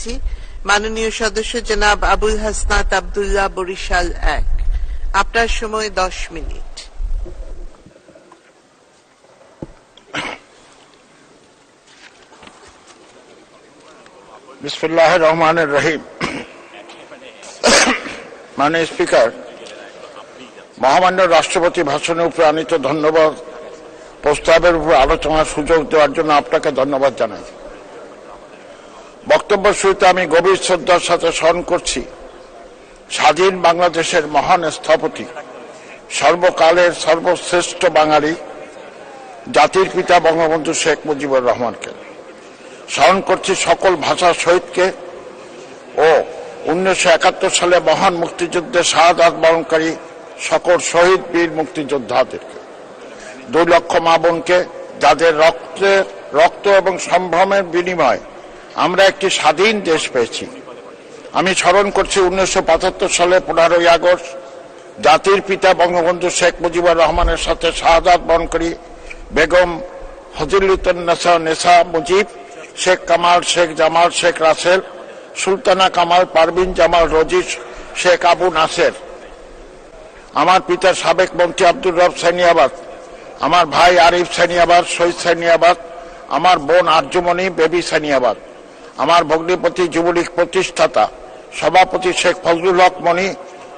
জানাচ্ছি মাননীয় সদস্য জনাব আবুল হাসনাত আব্দুল্লাহ, বরিশাল 1। আপনার সময় 10 মিনিট। বিসমিল্লাহির রহমানির রহিম। মাননীয় স্পিকার, মহামান্য রাষ্ট্রপতি ভাষণের উপর আনিত ধন্যবাদ প্রস্তাবের উপর আলোচনার সুযোগ দেওয়ার জন্য আপনাকে ধন্যবাদ জানাই। বক্তব্য শুরুতে আমি গভীর শ্রদ্ধার সাথে স্মরণ করছি স্বাধীন বাংলাদেশের মহান স্থপতি, সর্বকালের সর্বশ্রেষ্ঠ বাঙালি, জাতির পিতা বঙ্গবন্ধু শেখ মুজিবুর রহমানকে। স্মরণ করছি সকল ভাষার শহীদকে ও 1971 সালে মহান মুক্তিযুদ্ধে শাহাদাত বরণকারী সকল শহীদ বীর মুক্তিযোদ্ধাদেরকে, 2 লক্ষ মা বোনকে, যাদের রক্ত এবং সম্ভ্রমের বিনিময়ে আমরা একটি স্বাধীন দেশ পেয়েছি। আমি স্মরণ করছি 1975 সালে 15ই আগস্ট জাতির পিতা বঙ্গবন্ধু শেখ মুজিবুর রহমানের সাথে শাহাদাত বরণকারী বেগম ফজিলাতুন্নেসা মুজিব, শেখ কামাল, শেখ জামাল, শেখ রাসেল, সুলতানা কামাল, পারভিন জামাল, রোজি, শেখ আবু নাসের, আমার পিতার সাবেক মন্ত্রী আব্দুর রব সাইনিয়াবাদ, আমার ভাই আরিফ সাইনিয়াবাদ, শহীদ সাইনিয়াবাদ, আমার বোন আরজুমণি বেবি সাইনিয়াবাদ, আমার ভগ্নিপতি যুবলীগ প্রতিষ্ঠাতা সভাপতি শেখ ফজলুল হক মনি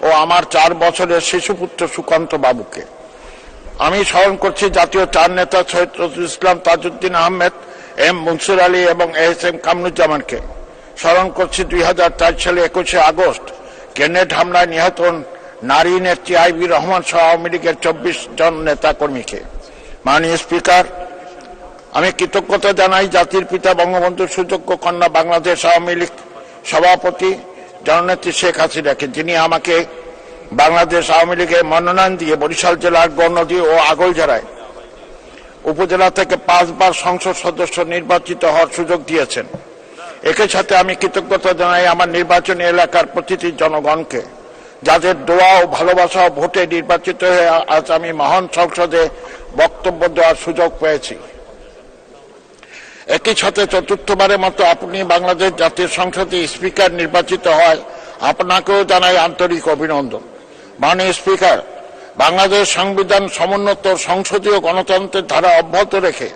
ও আমার 4 বছরের শিশুপুত্র সুকান্ত বাবুকে। আমি স্মরণ করছি জাতীয় 4 নেতা শহীদ নজরুল ইসলাম, তাজউদ্দিন আহমেদ, এম মনসুর আলী এবং এম কামরুজ্জামানকে। স্মরণ করছি 2004 সালে 21শে আগস্ট গ্রেনেড হামলায় নিহত নারী নেত্রী আইবি রহমান সহ আওয়ামী লীগের 24 জন নেতা কর্মীকে। মাননীয় স্পিকার, আমি কৃতজ্ঞতা জানাই জাতির পিতা বঙ্গবন্ধুর সুযোগ্য কন্যা বাংলাদেশ আওয়ামী লীগ সভাপতি জননেত্রী শেখ হাসিনাকে, যিনি আমাকে বাংলাদেশ আওয়ামী লীগের মনোনয়ন দিয়ে বরিশাল জেলার গণনদী ও আগলঝাড়ায় উপজেলা থেকে 5 বার সংসদ সদস্য নির্বাচিত হওয়ার সুযোগ দিয়েছেন। একই সাথে আমি কৃতজ্ঞতা জানাই আমার নির্বাচনী এলাকার প্রতিটি জনগণকে, যাদের দোয়া ও ভালোবাসা ও ভোটে নির্বাচিত হয়ে আজ আমি মহান সংসদে বক্তব্য দেওয়ার সুযোগ পেয়েছি। একই সাথে 4র্থবারের মতো আপনি বাংলাদেশ জাতীয় সংসদে স্পিকার নির্বাচিত হয়, আপনাকেও জানাই আন্তরিক অভিনন্দন। মাননীয় স্পিকার, বাংলাদেশ সংবিধান সমুন্নত সংসদীয় গণতন্ত্রের ধারা অব্যাহত রেখে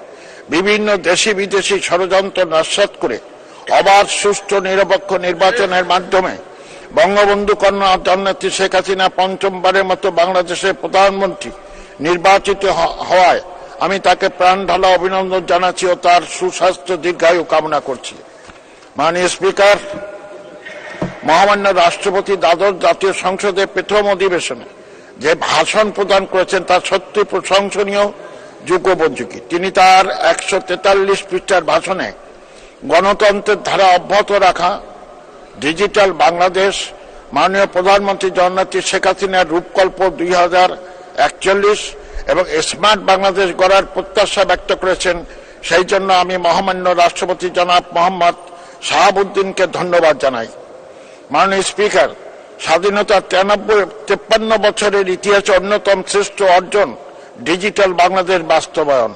বিভিন্ন দেশি বিদেশি ষড়যন্ত্র নস্যাৎ করে অবাধ, সুষ্ঠু, নিরপেক্ষ নির্বাচনের মাধ্যমে বঙ্গবন্ধু কন্যা জননেত্রী শেখ হাসিনা 5মবারের মতো বাংলাদেশের প্রধানমন্ত্রী নির্বাচিত হওয়ায় আমি তাকে প্রাণ ঢালা অভিনন্দন জানাচ্ছি ও তার সুস্বাস্থ্য দীর্ঘায়ু কামনা করছি। মাননীয় স্পিকার, মহামান্য রাষ্ট্রপতি দ্বাদশ জাতীয় সংসদের প্রথম অধিবেশনে যে ভাষণ প্রদান করেছেন তা সত্যি প্রশংসনীয়, যুগোপযোগী। তিনি তার 143 পৃষ্ঠার ভাষণে গণতন্ত্রের ধারা অব্যাহত রাখা, ডিজিটাল বাংলাদেশ, মাননীয় প্রধানমন্ত্রী জননেত্রী শেখ হাসিনার রূপকল্প 2041 এবং স্মার্ট বাংলাদেশ গড়ার প্রত্যাশা ব্যক্ত করেছেন। সেই জন্য আমি মহামান্য রাষ্ট্রপতি জনাব মোহাম্মদ শাহাবুদ্দিনকে ধন্যবাদ জানাই। মাননীয় স্পিকার, স্বাধীনতার 53 বছরের ইতিহাসে অন্যতম শ্রেষ্ঠ অর্জন ডিজিটাল বাংলাদেশ বাস্তবায়ন।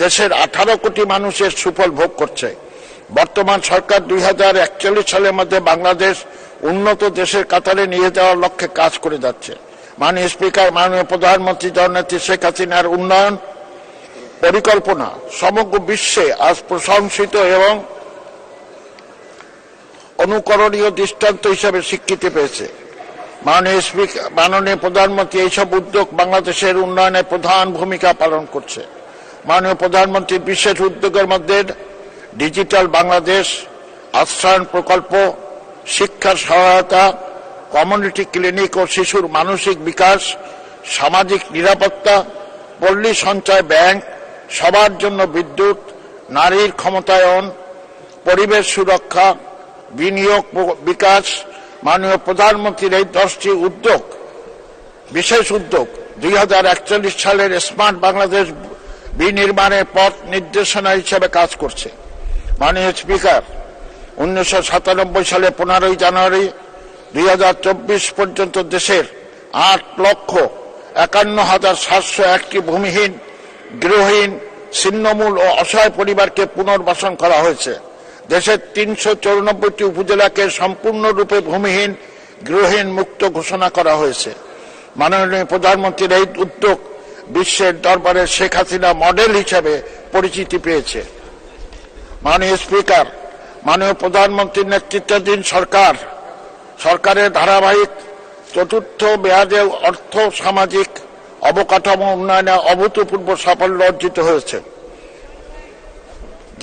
দেশের 18 কোটি মানুষের সুফল ভোগ করছে। বর্তমান সরকার 2041 সালের মধ্যে বাংলাদেশ উন্নত দেশের কাতারে নিয়ে যাওয়ার লক্ষ্যে কাজ করে যাচ্ছে। মাননীয় স্পিকার, মাননীয় প্রধানমন্ত্রী জননেত্রী শেখ হাসিনার উন্নয়ন পরিকল্পনা সমগ্র বিশ্বে আজ প্রশংসিত এবং অনুকরণীয় দৃষ্টান্ত হিসেবে স্বীকৃতি পেয়েছে। মাননীয় প্রধানমন্ত্রী এইসব উদ্যোগ বাংলাদেশের উন্নয়নে প্রধান ভূমিকা পালন করছে। মাননীয় প্রধানমন্ত্রীর বিশেষ উদ্যোগের মধ্যে ডিজিটাল বাংলাদেশ, আশ্রয়ণ প্রকল্প, শিক্ষার সহায়তা, কমিউনিটি ক্লিনিক ও শিশুর মানসিক বিকাশ, সামাজিক নিরাপত্তা, পল্লী সঞ্চয় ব্যাংক, সবার জন্য বিদ্যুৎ, নারীর ক্ষমতায়ন, পরিবেশ সুরক্ষা, বিনিয়োগ বিকাশ। মাননীয় প্রধানমন্ত্রীর এই 10টি উদ্যোগ, বিশেষ উদ্যোগ 2041 সালের স্মার্ট বাংলাদেশ বিনির্মাণের পথ নির্দেশনা হিসেবে কাজ করছে। মাননীয় স্পিকার, 1997 সালে 15ই জানুয়ারি 2024 পর্যন্ত দেশের 8,51,701টি ভূমিহীন, গৃহহীন, ছিন্নমূল ও অসহায় পরিবারকে পুনর্বাসন করা হয়েছে, দেশের 394টি উপজেলাকে সম্পূর্ণরূপে ভূমিহীন গৃহহীন মুক্ত ঘোষণা করা হয়েছে। মাননীয় প্রধানমন্ত্রীর এই উদ্যোগ বিশ্বের দরবারে শেখ হাসিনা মডেল হিসেবে পরিচিতি পেয়েছে। মাননীয় স্পিকার, মাননীয় প্রধানমন্ত্রীর নেতৃত্বাধীন সরকারের ধারাবাহিক চতুর্থ মেয়াদে অর্থ সামাজিক অবকাঠামো উন্নয়নে অভূতপূর্ব সাফল্য অর্জিত হয়েছে।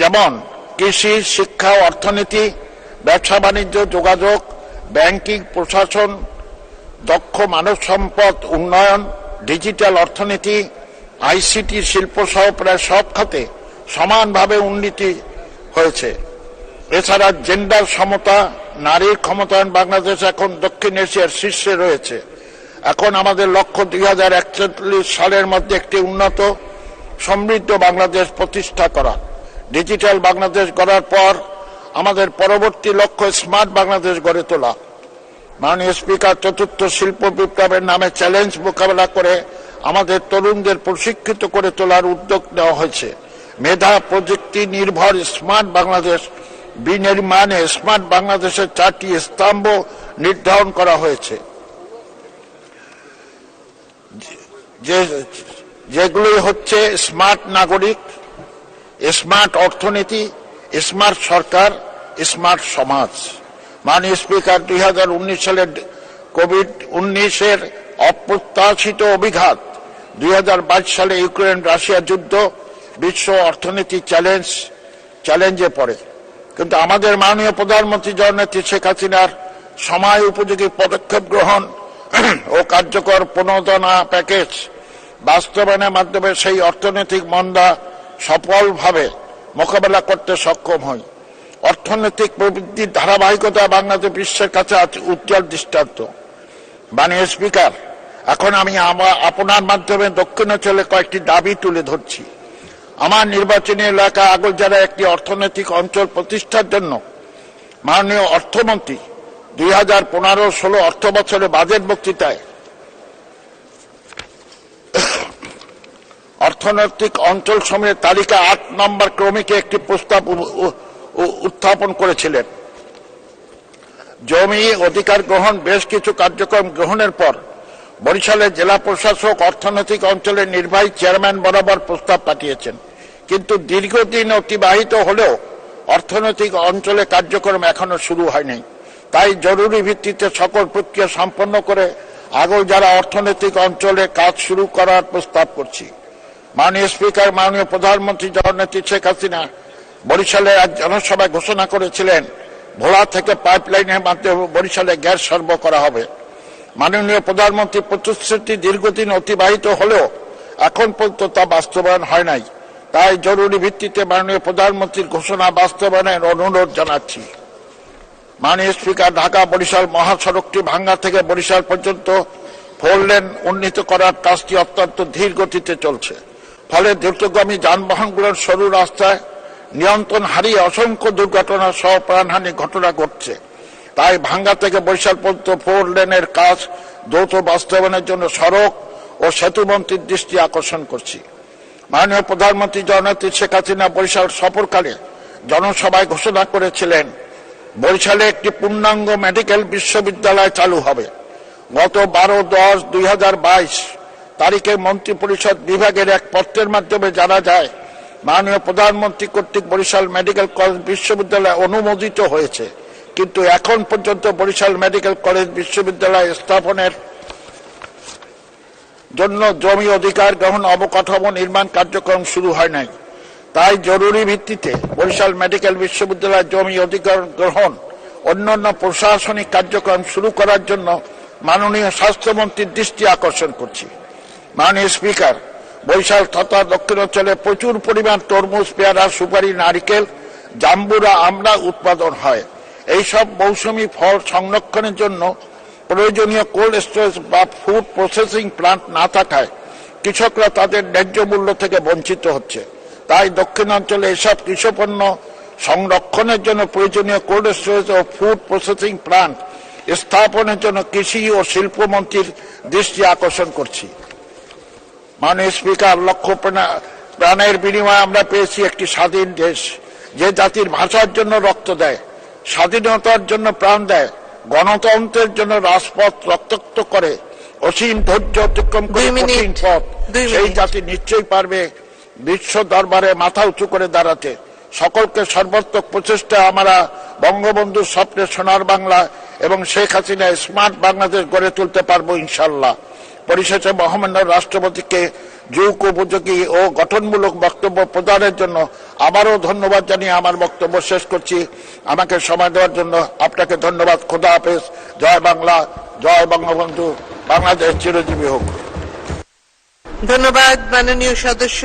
যেমন কৃষি, শিক্ষা, অর্থনীতি, ব্যবসা বাণিজ্য, যোগাযোগ, ব্যাংকিং, প্রশাসন, দক্ষ মানব সম্পদ উন্নয়ন, ডিজিটাল অর্থনীতি, আইসিটি, শিল্প সহ প্রায় সব খাতে সমানভাবে উন্নতি হয়েছে। এছাড়া জেন্ডার সমতা, নারীর ক্ষমতায়ন বাংলাদেশ এখন দক্ষিণ এশিয়ার শীর্ষে রয়েছে। এখন আমাদের লক্ষ্য 2041 সালের মধ্যে একটি উন্নত সমৃদ্ধ বাংলাদেশ প্রতিষ্ঠা করা। ডিজিটাল বাংলাদেশ গড়ার পর আমাদের পরবর্তী লক্ষ্য স্মার্ট বাংলাদেশ গড়ে তোলা। মাননীয় স্পিকার, চতুর্থ শিল্প বিপ্লবের নামে চ্যালেঞ্জ মোকাবেলা করে আমাদের তরুণদের প্রশিক্ষিত করে তোলার উদ্যোগ নেওয়া হয়েছে। মেধা প্রযুক্তি নির্ভর স্মার্ট বাংলাদেশ বিনির্মাণে স্মার্ট বাংলাদেশের 4টি স্তম্ভ নির্ধারণ করা হয়েছে, যেগুলি হচ্ছে স্মার্ট নাগরিক, স্মার্ট অর্থনীতি, স্মার্ট সরকার, স্মার্ট সমাজ। মাননীয় স্পিকার, 2019 সালের কোভিড-19 অপ্রত্যাশিত অভিঘাত, 2022 সালে ইউক্রেন রাশিয়া যুদ্ধ বিশ্ব অর্থনীতি চ্যালেঞ্জে পড়ে। কিন্তু আমাদের মাননীয় প্রধানমন্ত্রী জননেত্রী শেখ হাসিনার সময় উপযোগী পদক্ষেপ গ্রহণ ও কার্যকর প্রণোদনা প্যাকেজ বাস্তবায়নের মাধ্যমে সেই অর্থনৈতিক মন্দা সফলভাবে মোকাবেলা করতে সক্ষম হই। অর্থনৈতিক প্রবৃদ্ধির ধারাবাহিকতা বাংলাদেশ বিশ্বের কাছে উজ্জ্বল দৃষ্টান্ত। মাননীয় স্পিকার, এখন আমি আপনার মাধ্যমে দক্ষিণাঞ্চলে কয়েকটি দাবি তুলে ধরছি। আমার নির্বাচনী এলাকা আগলঝাড়া একটি অর্থনৈতিক অঞ্চল প্রতিষ্ঠার জন্য মাননীয় অর্থমন্ত্রী 2015-16 অর্থ বছরে বাজেট বক্তৃতায় অর্থনৈতিক অঞ্চল সমূহের তালিকা 8 নম্বর ক্রমিকে একটি প্রস্তাব উত্থাপন করেছিলেন। জমি অধিকার গ্রহণ বেশ কিছু কার্যক্রম গ্রহণের পর বরিশালের জেলা প্রশাসক অর্থনৈতিক অঞ্চলের নির্বাহী চেয়ারম্যান বরাবর প্রস্তাব পাঠিয়েছেন, কিন্তু দীর্ঘদিন অতিবাহিত হলেও অর্থনৈতিক অঞ্চলে কার্যক্রম এখনো শুরু হয়নি। তাই জরুরি ভিত্তিতে সকল প্রক্রিয়া সম্পন্ন করে আগলঝাড়া অর্থনৈতিক অঞ্চলে কাজ শুরু করার প্রস্তাব করছি। মাননীয় স্পিকার, মাননীয় প্রধানমন্ত্রী জননেত্রী শেখ হাসিনা বরিশালে এক জনসভায় ঘোষণা করেছিলেন, ভোলা থেকে পাইপলাইনের মাধ্যমে বরিশালে গ্যাস সরবরাহ করা হবে। মাননীয় প্রধানমন্ত্রী প্রতিশ্রুতি দীর্ঘদিন অতিবাহিত হলেও এখন পর্যন্ত তা বাস্তবায়ন হয় নাই। তাই জরুরি ভিত্তিতে মাননীয় প্রধানমন্ত্রীর ঘোষণা বাস্তবায়নের অনুরোধ জানাচ্ছি। মাননীয় স্পিকার, ঢাকা বরিশাল মহাসড়কটি ভাঙ্গা থেকে বরিশাল পর্যন্ত 4 লেন উন্নীত করার কাজটি অত্যন্ত ধীর গতিতে চলছে। ফলে দ্রুতগামী যানবাহনগুলোর সরু রাস্তায় নিয়ন্ত্রণ হারিয়ে অসংখ্য দুর্ঘটনা সহ প্রাণহানি ঘটনা ঘটছে। তাই ভাঙ্গা থেকে বরিশাল পর্যন্ত 4 লেনের কাজ দ্রুত বাস্তবায়নের জন্য সড়ক ও সেতু মন্ত্রীর দৃষ্টি আকর্ষণ করছি। মাননীয় প্রধানমন্ত্রী জননেত্রী শেখ হাসিনা বরিশাল সফরকালে জনসভায় ঘোষণা করেছিলেন, বরিশালে একটি পূর্ণাঙ্গ মেডিকেল বিশ্ববিদ্যালয় চালু হবে। গত 12-10-2022 তারিখে মন্ত্রিপরিষদ বিভাগের এক পত্রের মাধ্যমে জানা যায়, মাননীয় প্রধানমন্ত্রী কর্তৃক বরিশাল মেডিকেল কলেজ বিশ্ববিদ্যালয় অনুমোদিত হয়েছে, কিন্তু এখন পর্যন্ত বরিশাল মেডিকেল কলেজ বিশ্ববিদ্যালয় স্থাপনের জন্য জমি অধিকার গ্রহণ অবকাঠামো নির্মাণ কার্যক্রম শুরু হয় নাই। তাই জরুরি ভিত্তিতে বরিশাল মেডিকেল বিশ্ববিদ্যালয় জমি অধিকার গ্রহণ অন্যান্য প্রশাসনিক কার্যক্রম শুরু করার জন্য মাননীয় স্বাস্থ্যমন্ত্রীর দৃষ্টি আকর্ষণ করছি। মাননীয় স্পিকার, বরিশাল তথা দক্ষিণাঞ্চলে প্রচুর পরিমাণ তরমুজ, পেয়ারা, সুপারি, নারিকেল, জাম্বুরা, আমড়া উৎপাদন হয়। এইসব মৌসুমী ফল সংরক্ষণের জন্য প্রয়োজনীয় কোল্ড স্টোরেজ বা ফুড প্রসেসিং প্লান্ট না থাকায় কৃষকরা তাদের ন্যায্য মূল্য থেকে বঞ্চিত হচ্ছে। তাই দক্ষিণাঞ্চলে এসব কৃষিপণ্য সংরক্ষণের জন্য প্রয়োজনীয় কোল্ড স্টোরেজ ও ফুড প্রসেসিং প্লান্ট স্থাপনের জন্য কৃষি ও শিল্পমন্ত্রীর দৃষ্টি আকর্ষণ করছি। মাননীয় স্পিকার, লক্ষ প্রাণের বিনিময়ে আমরা পেয়েছি একটি স্বাধীন দেশ। যে জাতির ভাষার জন্য রক্ত দেয়, স্বাধীনতার জন্য প্রাণ দেয়, গণতন্ত্রের জন্য রাজপথ রক্তাক্ত করে, অসীম ধৈর্য অতিক্রম করে 2 মিনিট, কঠিন পথ, 2 সেই মিনিট। জাতি নিশ্চয়ই পারবে বিশ্ব দরবারে মাথা উঁচু করে দাঁড়াতে। সকলকে সর্বাত্মক প্রচেষ্টা আমরা বঙ্গবন্ধুর স্বপ্নের সোনার বাংলা এবং শেখ হাসিনা স্মার্ট বাংলাদেশ গড়ে তুলতে পারবো ইনশাল্লাহ। পরিশেষে মহামান্য রাষ্ট্রপতিকে যুগ উপযোগী ও গঠনমূলক বক্তব্য প্রদানের জন্য আবারও ধন্যবাদ জানিয়ে আমার বক্তব্য শেষ করছি। আমাকে সময় দেওয়ার জন্য আপনাকে ধন্যবাদ। খোদা হাফেজ। জয় বাংলা, জয় বঙ্গবন্ধু, বাংলাদেশ চিরজীবী হোক। ধন্যবাদ মাননীয় সদস্য।